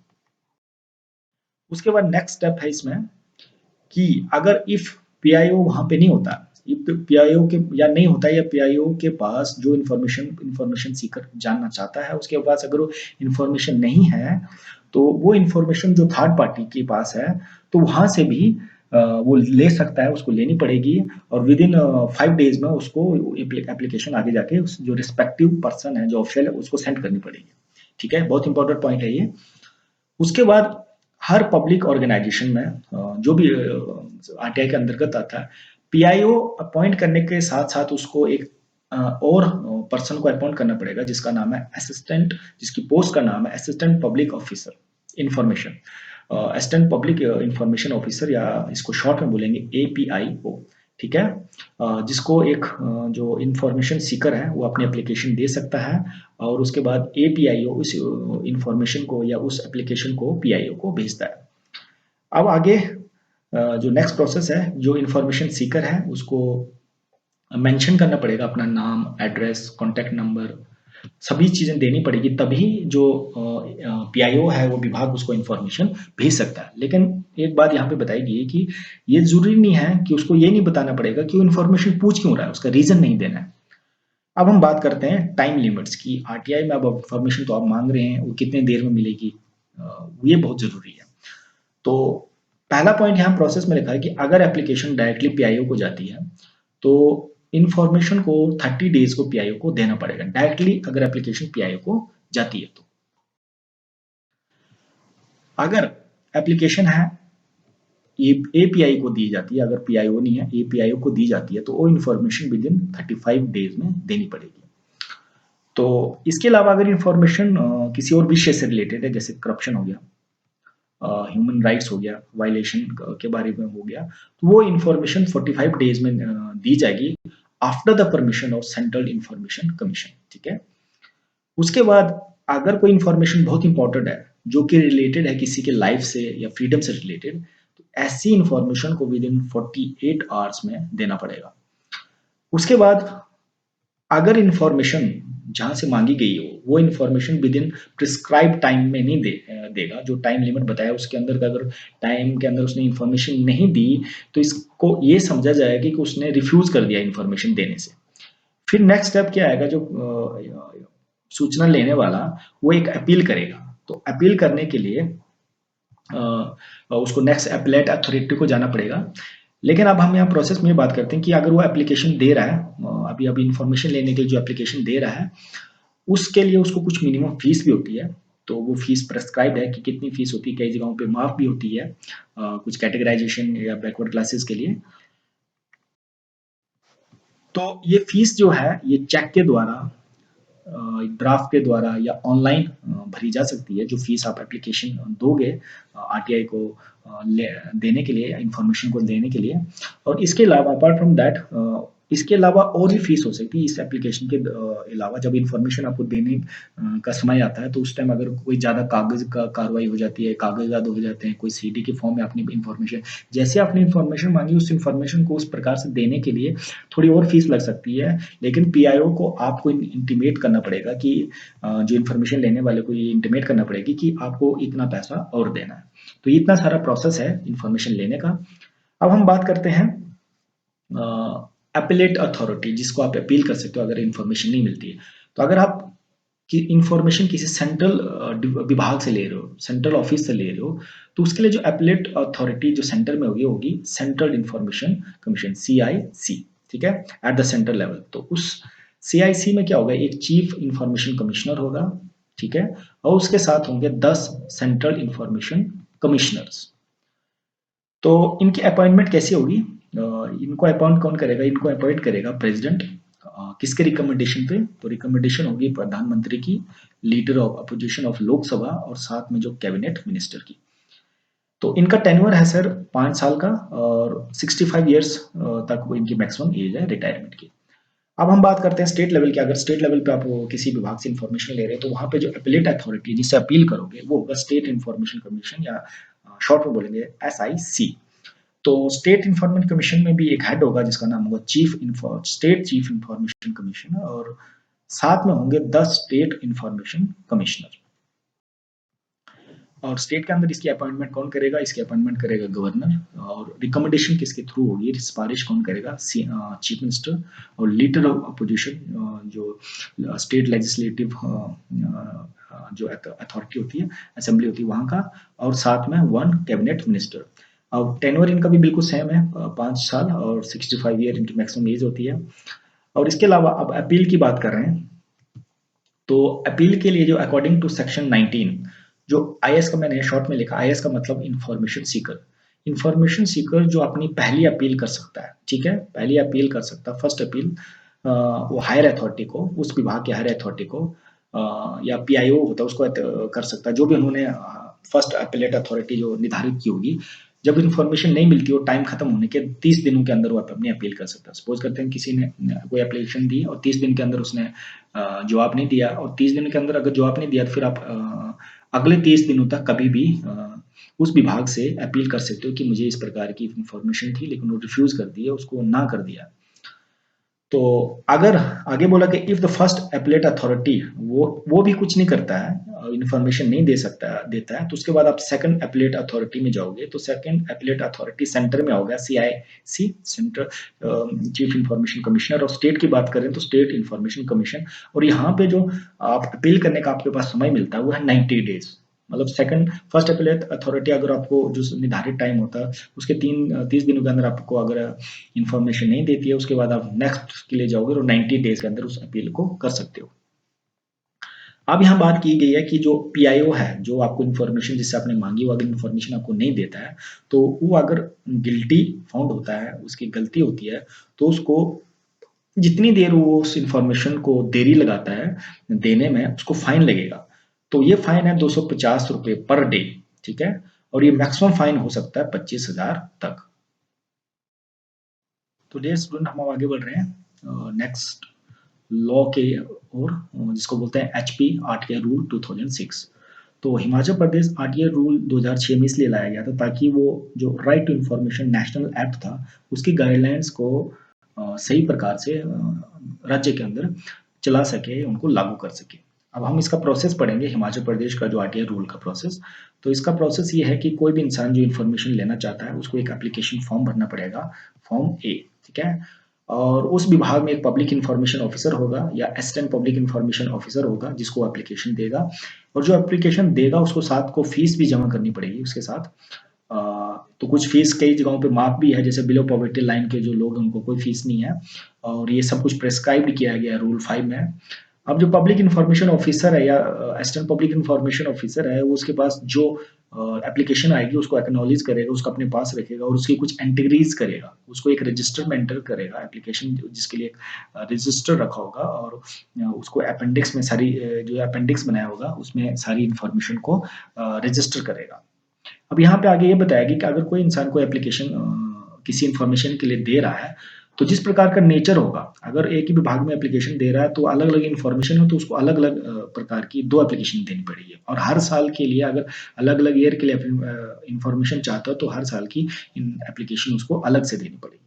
उसके बाद नेक्स्ट स्टेप है इसमें कि अगर इफ पीआईओ वहां पे नहीं होता, पीआईओ के या नहीं होता, या पीआईओ के पास जो इंफॉर्मेशन सीकर जानना चाहता है उसके पास अगर वो इंफॉर्मेशन नहीं है, तो वो इंफॉर्मेशन जो थर्ड पार्टी के पास है, तो वहां से भी वो ले सकता है, उसको लेनी पड़ेगी, और विद इन 5 डेज में उसको एप्लीकेशन आगे जाके जो रिस्पेक्टिव पर्सन है, जो ऑफिशियल है, उसको सेंड करनी पड़ेगी। ठीक है, बहुत इंपॉर्टेंट पॉइंट है ये। उसके बाद हर पब्लिक ऑर्गेनाइजेशन में जो भी आरटीआई के अंतर्गत आता है, पीआईओ अपॉइंट करने के साथ साथ उसको एक और पर्सन को अपॉइंट करना पड़ेगा, जिसका नाम है असिस्टेंट, जिसकी पोस्ट का नाम है assistant public officer information, assistant public information officer, या इसको शॉर्ट में बोलेंगे एपीआईओ। ठीक है, जिसको एक जो इंफॉर्मेशन सीकर है वो अपनी एप्लीकेशन दे सकता है, और उसके बाद एपीआईओ उस इंफॉर्मेशन को या उस एप्लीकेशन को पीआईओ को भेजता है। अब आगे जो नेक्स्ट प्रोसेस है, जो इंफॉर्मेशन सीकर है उसको मेंशन करना पड़ेगा अपना नाम, एड्रेस, कॉन्टैक्ट नंबर, सभी चीजें देनी पड़ेगी, तभी जो पीआईओ है वो विभाग उसको इंफॉर्मेशन भेज सकता है। लेकिन एक बात यहाँ पे बताई गई है कि ये जरूरी नहीं है कि उसको ये नहीं बताना पड़ेगा कि वो इंफॉर्मेशन पूछ क्यों रहा है, उसका रीजन नहीं देना है। अब हम बात करते हैं टाइम लिमिट्स की। आरटीआई में अब इंफॉर्मेशन तो आप मांग रहे हैं, वो कितने देर में मिलेगी, ये बहुत जरूरी है। तो पहला पॉइंट यहाँ प्रोसेस में लिखा है कि अगर एप्लीकेशन डायरेक्टली पीआईओ को जाती है, तो इंफॉर्मेशन को 30 डेज को पीआईओ को देना पड़ेगा, डायरेक्टली अगर एप्लीकेशन पीआईओ को जाती है। तो अगर एप्लीकेशन है ये एपीआई को दी जाती है, अगर पीआईओ नहीं है, एपीआईओ को दी जाती है, तो वो इंफॉर्मेशन विद इन 35 डेज में देनी पड़ेगी। तो इसके अलावा अगर इंफॉर्मेशन किसी और विषय से रिलेटेड है, जैसे करप्शन हो गया, ह्यूमन राइट्स हो गया, वायलेशन के बारे में हो गया, तो वो इंफॉर्मेशन 45 डेज में दी जाएगी after the permission of central information commission. ठीक है। उसके बाद अगर कोई इंफॉर्मेशन बहुत इंपॉर्टेंट है, जो कि रिलेटेड है किसी के लाइफ से या फ्रीडम से रिलेटेड, तो ऐसी इंफॉर्मेशन को विद इन 48 आवर्स में देना पड़ेगा। उसके बाद अगर इंफॉर्मेशन जहां से मांगी गई हो वो information with in prescribe time में नहीं देगा, जो टाइम लिमिट बताया उसके अंदर का अगर टाइम के अंदर उसने इंफॉर्मेशन नहीं दी, तो इसको ये समझा जाएगा कि उसने रिफ्यूज कर दिया इंफॉर्मेशन देने से। फिर नेक्स्ट स्टेप क्या आएगा, जो सूचना लेने वाला वो एक अपील करेगा। तो अपील करने के लिए उसको नेक्स्ट अपीलेट अथॉरिटी को जाना पड़ेगा। लेकिन अब हम यहाँ प्रोसेस में बात करते हैं कि अगर वो एप्लीकेशन दे रहा है, अभी अभी इंफॉर्मेशन लेने के लिए जो एप्लीकेशन दे रहा है, उसके लिए उसको कुछ मिनिमम फीस भी होती है। तो वो फीस प्रेस्क्राइब है कि कितनी फीस होती है, कई जगहों पे माफ भी होती है कुछ कैटेगराइजेशन या बैकवर्ड क्लासेस के लिए। तो ये फीस जो है ये चेक के द्वारा, ड्राफ्ट के द्वारा या ऑनलाइन भरी जा सकती है, जो फीस आप एप्लीकेशन दोगे आरटीआई को देने के लिए, इंफॉर्मेशन को देने के लिए। और इसके अलावा अपार्ट फ्रॉम दैट इसके अलावा और भी फीस हो सकती है इस एप्लीकेशन के अलावा। जब इंफॉर्मेशन आपको देने का समय आता है, तो उस टाइम अगर कोई ज़्यादा कागज का कार्रवाई हो जाती है, कागजात हो जाते हैं, कोई सीडी के फॉर्म में अपनी इंफॉर्मेशन, जैसे आपने इंफॉर्मेशन मांगी उस इंफॉर्मेशन को उस प्रकार से देने के लिए थोड़ी और फीस लग सकती है। लेकिन पीआईओ को आपको इंटीमेट करना पड़ेगा कि जो इन्फॉर्मेशन लेने वाले को ये इंटीमेट करना पड़ेगी कि आपको इतना पैसा और देना है। तो इतना सारा प्रोसेस है इन्फॉर्मेशन लेने का। अब हम बात करते हैं अपीलेट अथॉरिटी, जिसको आप अपील कर सकते हो अगर इन्फॉर्मेशन नहीं मिलती है। तो अगर आप कि इंफॉर्मेशन किसी सेंट्रल विभाग से ले रहे हो, सेंट्रल ऑफिस से ले रहे हो, तो उसके लिए जो अपीलेट अथॉरिटी जो सेंटर में होगी होगी सेंट्रल इंफॉर्मेशन कमीशन, CIC। ठीक है, एट द सेंट्रल लेवल। तो उस CIC में क्या होगा, एक चीफ इंफॉर्मेशन कमिश्नर होगा। ठीक है, और उसके साथ होंगे 10 सेंट्रल इंफॉर्मेशन कमिश्नर्स। तो इनकी अपॉइंटमेंट कैसी होगी, इनको अपॉइंट कौन करेगा, इनको अपॉइंट करेगा प्रेसिडेंट। किसके रिकमेंडेशन पे, तो रिकमेंडेशन होगी प्रधानमंत्री की, leader of opposition of Lok Sabha, और साथ में जो कैबिनेट मिनिस्टर की। तो इनका टेन्योर है सर 5 साल का, और 65 ईयर्स तक वो इनकी मैक्सिमम एज है रिटायरमेंट की। अब हम बात करते हैं स्टेट लेवल की। अगर स्टेट लेवल पे आप किसी विभाग से इंफॉर्मेशन ले रहे हैं, तो वहां पे जो अपीलेट अथॉरिटी जिससे अपील करोगे वो होगा स्टेट इंफॉर्मेशन कमीशन, या शॉर्ट में बोलेंगे SIC। तो स्टेट इंफॉर्मेशन कमीशन में भी एक हेड होगा जिसका नाम होगा स्टेट चीफ इंफॉर्मेशन कमीशनर, और साथ में होंगे 10 स्टेट इंफॉर्मेशन कमिश्नर। और स्टेट के अंदर इसकी अपॉइंटमेंट कौन करेगा, इसकी अपॉइंटमेंट करेगा गवर्नर, और रिकमेंडेशन किसके थ्रू होगी, सिफारिश कौन करेगा, चीफ मिनिस्टर, और लीडर ऑफ अपोजिशन जो स्टेट लेजिस्लेटिव जो अथॉरिटी होती है, असेंबली होती है वहां का, और साथ में 1 कैबिनेट मिनिस्टर। अब टेन्योर इनका भी बिल्कुल सेम है, 5 साल, और 65 ईयर इनकी मैक्सिमम एज होती है। और इसके अलावा अब अपील की बात कर रहे हैं, तो अपील के लिए जो अकॉर्डिंग टू सेक्शन 19, जो IS का मैंने शॉर्ट में लिखा, IS का मतलब इंफॉर्मेशन सीकर। इंफॉर्मेशन सीकर जो अपनी पहली अपील कर सकता है, ठीक है, पहली अपील कर सकता है, फर्स्ट अपील वो हायर अथॉरिटी को, उस विभाग के हायर अथॉरिटी को, या PIO होता है उसको कर सकता है, जो भी उन्होंने फर्स्ट अपीलेट अथॉरिटी जो निर्धारित की होगी। जब इन्फॉर्मेशन नहीं मिलती हो, टाइम खत्म होने के 30 दिनों के अंदर वो अपनी अपील कर सकता है। सपोज करते हैं किसी ने कोई एप्लीकेशन दी और 30 दिन के अंदर उसने जवाब नहीं दिया, और 30 दिन के अंदर अगर जवाब नहीं दिया, तो फिर आप अगले 30 दिनों तक कभी भी उस विभाग से अपील कर सकते हो कि मुझे इस प्रकार की इंफॉर्मेशन थी, लेकिन वो रिफ्यूज कर दिया, उसको ना कर दिया। तो अगर आगे बोला कि if the first appellate authority वो भी कुछ नहीं करता है, इंफॉर्मेशन नहीं देता है, तो उसके बाद आप सेकंड अपीलेट अथॉरिटी में जाओगे। तो सेकंड अपीलेट अथॉरिटी सेंटर में होगा CIC, centre chief information commissioner, और स्टेट की बात करें तो स्टेट इंफॉर्मेशन कमीशन। और यहाँ पे जो आप अपील करने का आपके पास समय मिलता है वो है 90 डेज। मतलब सेकंड फर्स्ट अपीलेट अथॉरिटी अगर आपको जो निर्धारित टाइम होता है उसके 30 दिनों के अंदर आपको अगर इंफॉर्मेशन नहीं देती है, उसके बाद आप नेक्स्ट के लिए जाओगे और 90 डेज के अंदर उस अपील को कर सकते हो। अब यहाँ बात की गई है कि जो PIO है, जो आपको इन्फॉर्मेशन जिससे आपने मांगी, वो अगर इन्फॉर्मेशन आपको नहीं देता है, तो वो अगर गिल्टी फाउंड होता है, उसकी गलती होती है, तो उसको जितनी देर वो उस इंफॉर्मेशन को देरी लगाता है देने में, उसको फाइन लगेगा। तो ये फाइन है 250 रुपए पर डे, ठीक है। और ये मैक्सिमम फाइन हो सकता है 25,000 तक। तो डियर स्टूडेंट, हम अब आगे बढ़ रहे हैं नेक्स्ट लॉ के और, जिसको बोलते हैं एचपी आरटीआई रूल 2006। तो हिमाचल प्रदेश आरटीआई रूल 2006 में इसलिए लाया गया था ताकि वो जो right to information national act था उसकी गाइडलाइंस को सही प्रकार से राज्य के अंदर चला सके, उनको लागू कर सके। अब हम इसका प्रोसेस पढ़ेंगे, हिमाचल प्रदेश का जो आरटीआई रूल का प्रोसेस। तो इसका प्रोसेस ये है कि कोई भी इंसान जो इन्फॉर्मेशन लेना चाहता है उसको एक एप्लीकेशन फॉर्म भरना पड़ेगा, फॉर्म ए, ठीक है। और उस विभाग में एक पब्लिक इन्फॉर्मेशन ऑफिसर होगा या असिस्टेंट पब्लिक इन्फॉर्मेशन ऑफिसर होगा जिसको एप्लीकेशन देगा, और जो एप्लीकेशन देगा उसको साथ को फीस भी जमा करनी पड़ेगी उसके साथ। तो कुछ फीस कई जगहों पे माफ भी है, जैसे बिलो पॉवर्टी लाइन के जो लोग हैं उनको कोई फीस नहीं है, और ये सब कुछ प्रेस्क्राइब्ड किया गया है रूल 5 में। अब जो पब्लिक इन्फॉर्मेशन ऑफिसर है या असिस्टेंट पब्लिक इन्फॉर्मेशन ऑफिसर है, वो उसके पास जो एप्लीकेशन आएगी उसको एक्नॉलेज करेगा, उसको अपने पास रखेगा और उसकी कुछ एंट्रीज करेगा, उसको एक रजिस्टर में एंटर करेगा एप्लीकेशन, जिसके लिए रजिस्टर रखा होगा, और उसको अपेंडिक्स में सारी जो अपेंडिक्स बनाया होगा उसमें सारी इन्फॉर्मेशन को रजिस्टर करेगा। अब यहाँ पे आगे ये बताया गया कि अगर कोई इंसान को एप्लीकेशन किसी इन्फॉर्मेशन के लिए दे रहा है, तो जिस प्रकार का नेचर होगा, अगर एक ही विभाग में एप्लीकेशन दे रहा है तो अलग अलग इन्फॉर्मेशन हो तो उसको अलग अलग प्रकार की 2 एप्लीकेशन देनी पड़ेगी, और हर साल के लिए अगर अलग अलग ईयर के लिए इन्फॉर्मेशन चाहता हो तो हर साल की एप्लीकेशन उसको अलग से देनी पड़ेगी।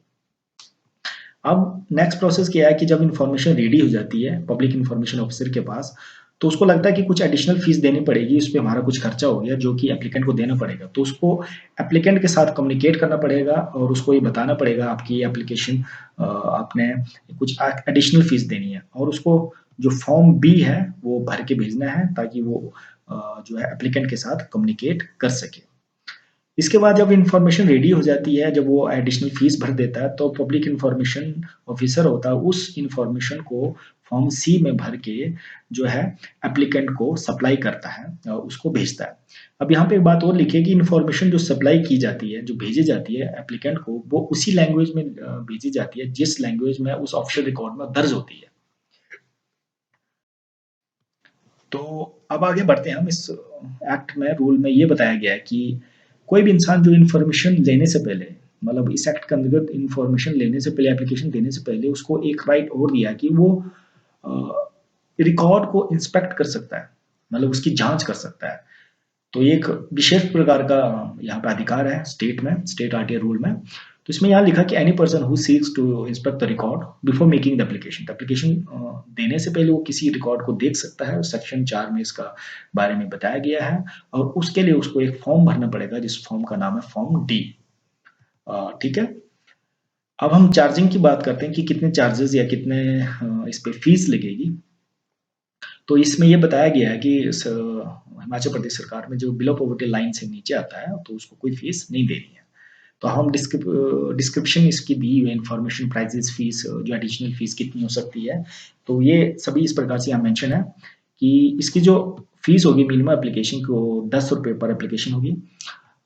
अब नेक्स्ट प्रोसेस क्या है कि जब इन्फॉर्मेशन रेडी हो जाती है पब्लिक इन्फॉर्मेशन ऑफिसर के पास, तो उसको लगता है कि कुछ एडिशनल फीस देनी पड़ेगी, उस पे हमारा कुछ खर्चा हो गया जो कि एप्लीकेंट को देना पड़ेगा। तो उसको एप्लीकेंट के साथ कम्युनिकेट करना पड़ेगा और उसको ये बताना पड़ेगा आपकी एप्लीकेशन आपने कुछ एडिशनल फीस देनी है, और उसको जो फॉर्म बी है वो भर के भेजना है ताकि वो जो है एप्लीकेंट के साथ कम्युनिकेट कर सके। इसके बाद जब इन्फॉर्मेशन रेडी हो जाती है, जब वो एडिशनल फीस भर देता है, तो पब्लिक इन्फॉर्मेशन ऑफिसर होता है उस इन्फॉर्मेशन को फॉर्म सी में भर के जो है एप्लीकेंट को सप्लाई करता है, उसको भेजता है। अब यहाँ पे एक बात और लिखिए कि इन्फॉर्मेशन जो सप्लाई की जाती है, जो भेजी जाती है एप्लीकेंट को, वो उसी लैंग्वेज में भेजी जाती है जिस लैंग्वेज में उस ऑफिशियल रिकॉर्ड में दर्ज होती है। तो अब आगे बढ़ते हैं हम इस एक्ट में, रूल में ये बताया गया है कि कोई भी इंसान जो इन्फॉर्मेशन लेने से पहले, मतलब इस एक्ट के अंतर्गत इन्फॉर्मेशन लेने से पहले, एप्लीकेशन देने से पहले उसको एक राइट और दिया कि वो रिकॉर्ड को इंस्पेक्ट कर सकता है, मतलब उसकी जांच कर सकता है। तो ये एक विशेष प्रकार का यहाँ पे अधिकार है स्टेट में, स्टेट आरटीआई रूल में। तो इसमें यहाँ लिखा कि any person who seeks to inspect the record before making the application, तो एप्लीकेशन देने से पहले वो किसी रिकॉर्ड को देख सकता है, सेक्शन 4 में इसका बारे में बताया गया है, और उसके लिए उसको एक फॉर्म भरना पड़ेगा जिस फॉर्म का नाम है फॉर्म डी, ठीक है। अब हम चार्जिंग की बात करते हैं कि कितने चार्जेस या कितने इस पे फीस लगेगी। तो इसमें ये बताया गया है कि हिमाचल प्रदेश सरकार में जो बिलो पॉवर्टी लाइन से नीचे आता है तो उसको कोई फीस नहीं देनी है। तो हम डिस्क्रिप्शन इसकी दी हुई इन्फॉर्मेशन प्राइजेस फीस, जो एडिशनल फीस कितनी हो सकती है, तो ये सभी इस प्रकार से यहाँ मेंशन है कि इसकी जो फीस होगी मिनिमम एप्लीकेशन को 10 रुपये पर एप्लीकेशन होगी,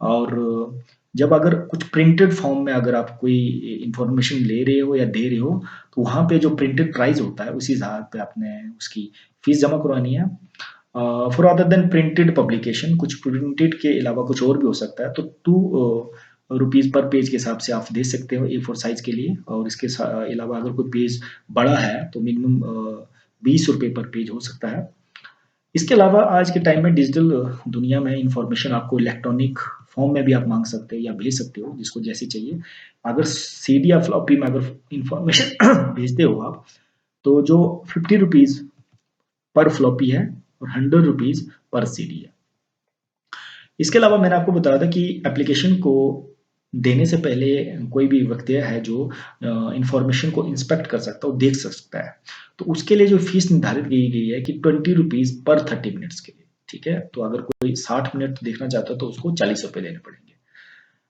और जब अगर कुछ प्रिंटेड फॉर्म में अगर आप कोई इंफॉर्मेशन ले रहे हो या दे रहे हो, तो वहाँ पे जो प्रिंटेड प्राइस होता है उसी हिसाब पे आपने उसकी फीस जमा करवानी है। For other than printed publication, कुछ प्रिंटेड के अलावा कुछ और भी हो सकता है, तो 2 रुपीज़ पर पेज के हिसाब से आप दे सकते हो A4 साइज के लिए, और इसके अलावा अगर कोई पेज बड़ा है तो मिनिमम 20 रुपये पर पेज हो सकता है। इसके अलावा आज के टाइम में डिजिटल दुनिया में इंफॉर्मेशन आपको इलेक्ट्रॉनिक फॉर्म में भी आप मांग सकते हो या भेज सकते हो, जिसको जैसी चाहिए। अगर सीडी या फ्लॉपी में अगर इंफॉर्मेशन भेजते हो आप, तो जो 50 रुपीज़ पर फ्लॉपी है और 100 रुपीज़ पर सीडी है। इसके अलावा मैंने आपको बताया था कि एप्लीकेशन को देने से पहले कोई भी व्यक्ति है जो इंफॉर्मेशन को इंस्पेक्ट कर सकता है और देख सकता है, तो उसके लिए जो फीस निर्धारित की गई है कि 20 रुपीज़ पर 30 मिनट्स के लिए, ठीक है। तो अगर कोई 60 मिनट देखना चाहता है तो उसको 40 रुपये देने पड़ेंगे।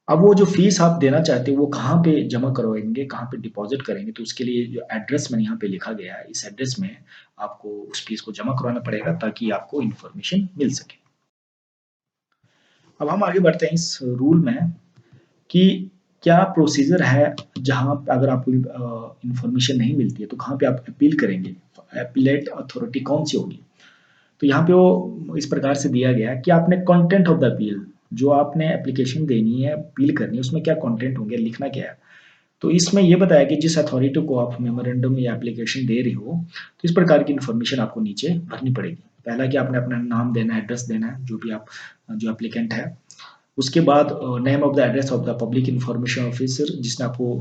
अब वो जो फीस आप देना चाहते हो वो कहाँ पे जमा करवाएंगे, कहाँ पे डिपॉजिट करेंगे, तो उसके लिए जो एड्रेस मैंने यहाँ पे लिखा गया है, इस एड्रेस में आपको उस फीस को जमा करवाना पड़ेगा ताकि आपको इन्फॉर्मेशन मिल सके। अब हम आगे बढ़ते हैं इस रूल में कि क्या प्रोसीजर है जहाँ पे अगर आपको इंफॉर्मेशन नहीं मिलती है तो कहाँ पे आप अपील करेंगे, अपीलेट अथॉरिटी कौन सी होगी। तो यहाँ पे वो इस प्रकार से दिया गया है कि आपने कंटेंट ऑफ द अपील, जो आपने एप्लीकेशन देनी है, अपील करनी है, उसमें क्या कंटेंट होंगे, लिखना क्या है। तो इसमें ये बताया कि जिस अथॉरिटी को आप मेमोरेंडम या एप्लीकेशन दे रही हो, तो इस प्रकार की इन्फॉर्मेशन आपको नीचे भरनी पड़ेगी। पहला कि आपने अपना नाम देना है, एड्रेस देना है, जो भी आप जो एप्लीकेंट है। उसके बाद name of the address of the public information officer, जिसने आपको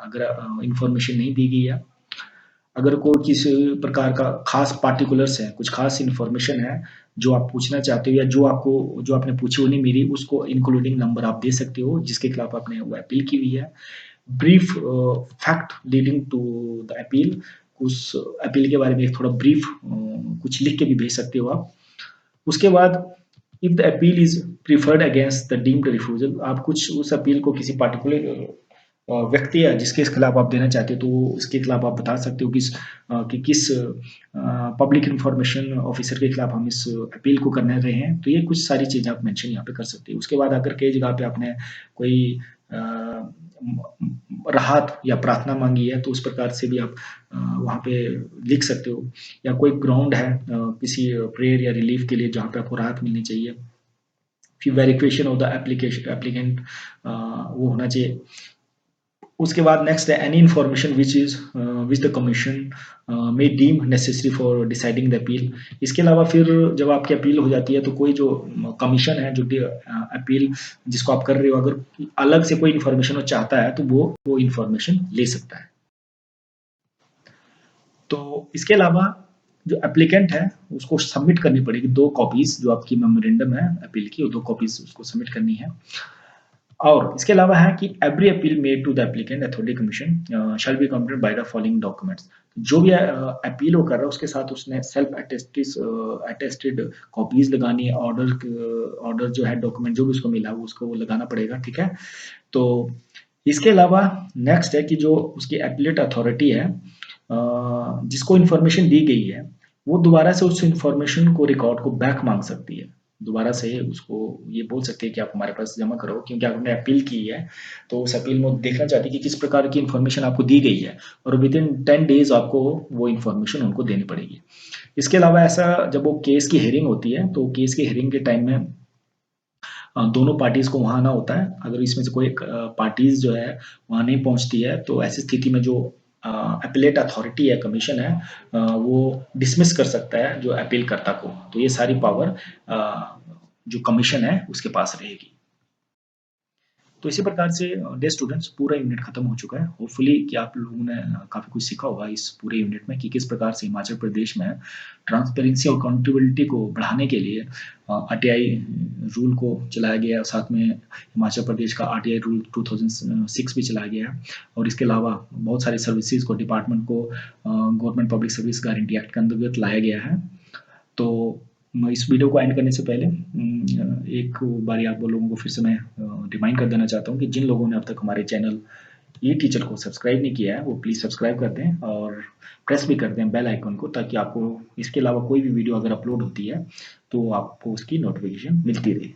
अगर इंफॉर्मेशन नहीं दी गई है, अगर कोई किसी प्रकार का खास पार्टिकुलर्स है, कुछ खास इन्फॉर्मेशन है जो आप पूछना चाहते हो या जो आपने पूछी वो नहीं मिली, उसको इंक्लूडिंग नंबर आप दे सकते हो जिसके खिलाफ आपने वो अपील की हुई है। Brief fact leading to the appeal, उस अपील के बारे में एक थोड़ा ब्रीफ कुछ लिख के भी भेज सकते हो आप। उसके बाद if the appeal is preferred against the deemed refusal, आप कुछ उस अपील को किसी पार्टिकुलर व्यक्ति है जिसके खिलाफ आप देना चाहते हो, तो उसके खिलाफ आप बता सकते हो कि किस पब्लिक इंफॉर्मेशन ऑफिसर के खिलाफ हम इस अपील को करने रहे हैं। तो ये कुछ सारी चीज़ें आप मेंशन यहाँ पे कर सकते हो। उसके बाद अगर कई जगह पे आपने कोई राहत या प्रार्थना मांगी है तो उस प्रकार से भी आप वहाँ पे लिख सकते हो। या कोई ग्राउंड है किसी प्रेयर या रिलीफ के लिए जहाँ पे आपको राहत मिलनी चाहिए। फिर वेरिफिकेशन ऑफ द एप्लीकेंट वो होना चाहिए। उसके बाद नेक्स्ट है any information which the commission may deem necessary for deciding the appeal. इसके अलावा फिर जब आपकी अपील हो जाती है तो कोई जो कमीशन है जो अपील जिसको आप कर रहे हो, अगर अलग से कोई इन्फॉर्मेशन वो चाहता है तो वो इन्फॉर्मेशन ले सकता है। तो इसके अलावा जो एप्लीकेंट है उसको सबमिट करनी पड़ेगी 2 कॉपीज, जो आपकी मेमोरेंडम है अपील की, वो 2 कॉपीज उसको सबमिट करनी है। और इसके अलावा है कि every appeal made to the applicant authority commission shall be completed by the following documents. जो भी अपील वो कर रहा है उसके साथ उसने सेल्फ अटेस्टेड कॉपीज लगानी है, ऑर्डर जो है डॉक्यूमेंट जो भी उसको मिला वो उसको लगाना पड़ेगा, ठीक है। तो इसके अलावा नेक्स्ट है कि जो उसकी एपीलेट अथॉरिटी है जिसको इन्फॉर्मेशन दी गई है, वो दोबारा से उस इन्फॉर्मेशन को रिकॉर्ड को बैक मांग सकती है। दोबारा से उसको ये बोल सकते हैं कि आप हमारे पास जमा करो, क्योंकि आपने अपील की है तो उस अपील में देखना चाहती है कि किस प्रकार की इन्फॉर्मेशन आपको दी गई है, और विद इन 10 डेज आपको वो इन्फॉर्मेशन उनको देनी पड़ेगी। इसके अलावा ऐसा जब वो केस की हेयरिंग होती है तो केस की हेयरिंग के टाइम में दोनों पार्टीज को वहां आना होता है। अगर इसमें से कोई पार्टीज जो है वहां नहीं पहुंचती है तो ऐसी स्थिति में जो अपीलेट अथॉरिटी है, कमीशन है, वो डिसमिस कर सकता है जो अपील करता को। तो ये सारी पावर जो कमीशन है उसके पास रहेगी। तो इसी प्रकार से डे स्टूडेंट्स पूरा यूनिट खत्म हो चुका है। होपफुली कि आप लोगों ने काफ़ी कुछ सीखा होगा इस पूरे यूनिट में कि किस प्रकार से हिमाचल प्रदेश में ट्रांसपेरेंसी और अकाउंटेबिलिटी को बढ़ाने के लिए आरटीआई रूल को चलाया गया है। साथ में हिमाचल प्रदेश का आरटीआई रूल 2006 भी चलाया गया है। और इसके अलावा बहुत सारी सर्विसेज को, डिपार्टमेंट को government public service guarantee act के अंतर्गत लाया गया है। तो मैं इस वीडियो को एंड करने से पहले एक बारी आप लोगों को फिर से मैं रिमाइंड कर देना चाहता हूँ कि जिन लोगों ने अब तक हमारे चैनल ई टीचर को सब्सक्राइब नहीं किया है वो प्लीज़ सब्सक्राइब कर दें और प्रेस भी कर दें बेल आइकन को, ताकि आपको इसके अलावा कोई भी वीडियो अगर अपलोड होती है तो आपको उसकी नोटिफिकेशन मिलती रहे।